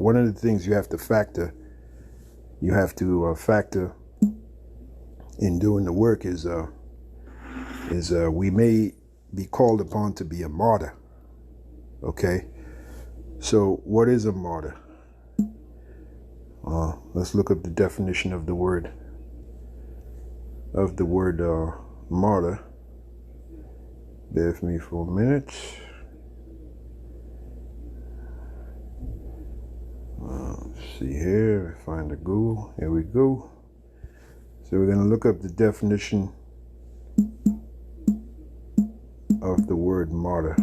one of the things you have to factor in doing the work is we may be called upon to be a martyr. Okay, so what is a martyr? Let's look up the definition of the word martyr. Bear with me for a minute. Let's see here, find the Google. Here we go. So we're going to look up the definition of the word martyr.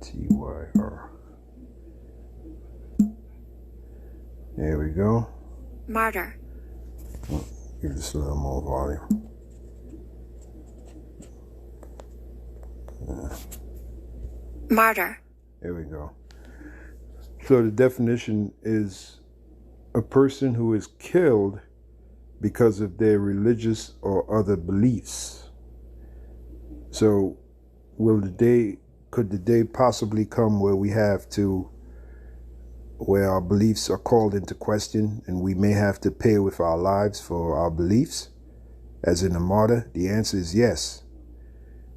T-Y-R. There we go. Martyr. Oh, give this a little more volume. Martyr. There we go. So the definition is a person who is killed because of their religious or other beliefs. So could the day possibly come where our beliefs are called into question and we may have to pay with our lives for our beliefs, as in a martyr? The answer is yes.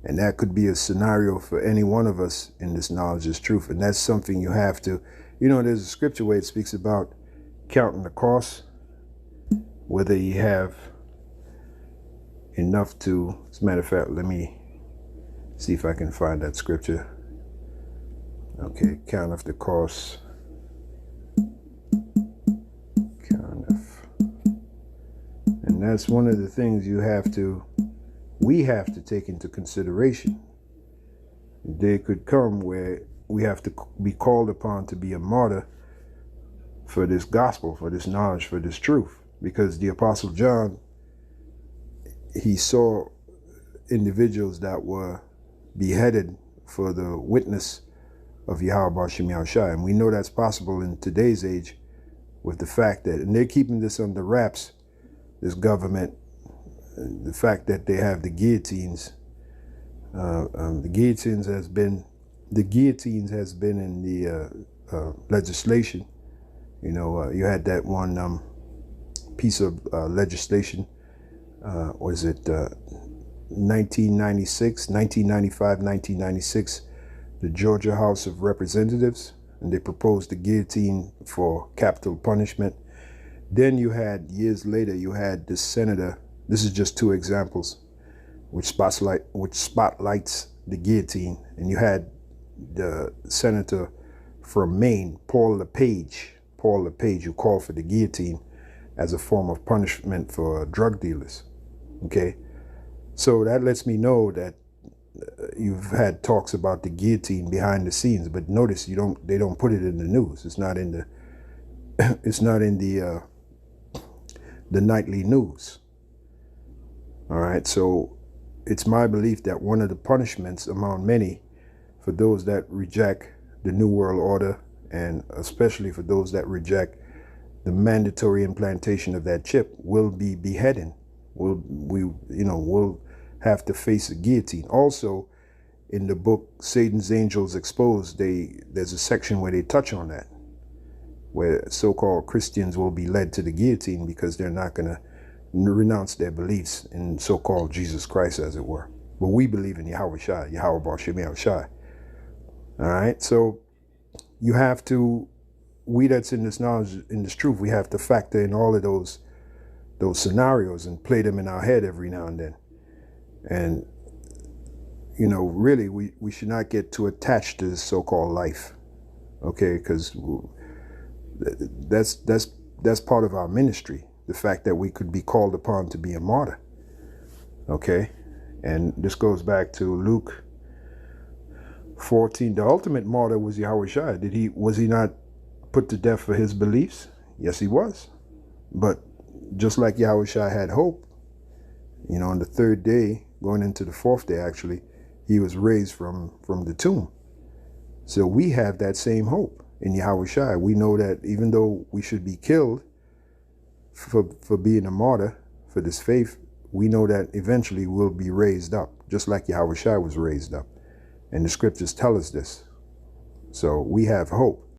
And that could be a scenario for any one of us in this knowledge is truth. And that's something you have to, there's a scripture where it speaks about counting the cost, whether you have enough to, as a matter of fact, let me see if I can find that scripture. Okay, count of the cost. And that's one of the things we have to take into consideration. The day could come where we have to be called upon to be a martyr for this gospel, for this knowledge, for this truth. Because the Apostle John, he saw individuals that were beheaded for the witness of Yahweh Shem Yahushua. And we know that's possible in today's age with the fact that, and they're keeping this under wraps, this government, the fact that they have the guillotines. The guillotines has been in the legislation. You had that one piece of legislation. Was it 1995, 1996, the Georgia House of Representatives, and they proposed the guillotine for capital punishment. Then you had, years later, you had the senator. This is just two examples which spotlights the guillotine. And you had the senator from Maine, Paul LePage, who called for the guillotine as a form of punishment for drug dealers. Okay, so that lets me know that you've had talks about the guillotine behind the scenes, but notice they don't put it in the news. It's not in the nightly news. All right, so it's my belief that one of the punishments among many for those that reject the New World Order, and especially for those that reject the mandatory implantation of that chip, will be beheading. We'll have to face a guillotine. Also, in the book Satan's Angels Exposed, there's a section where they touch on that, where so-called Christians will be led to the guillotine because they're not going to renounce their beliefs in so-called Jesus Christ, as it were. But we believe in Yahweh Shem Yahushua. All right, so you have to, we that's in this knowledge, in this truth, we have to factor in all of those scenarios and play them in our head every now and then. And, really, we should not get too attached to this so-called life, okay? Because that's part of our ministry, the fact that we could be called upon to be a martyr, okay? And this goes back to Luke 14. The ultimate martyr was Yahweh Shai. Was he not put to death for his beliefs? Yes, he was. But just like Yahweh Shai had hope, on the third day, going into the fourth day, actually, he was raised from the tomb. So we have that same hope in Yahweh Shai. We know that even though we should be killed for being a martyr for this faith, we know that eventually we'll be raised up, just like Yahweh Shai was raised up. And the scriptures tell us this. So we have hope.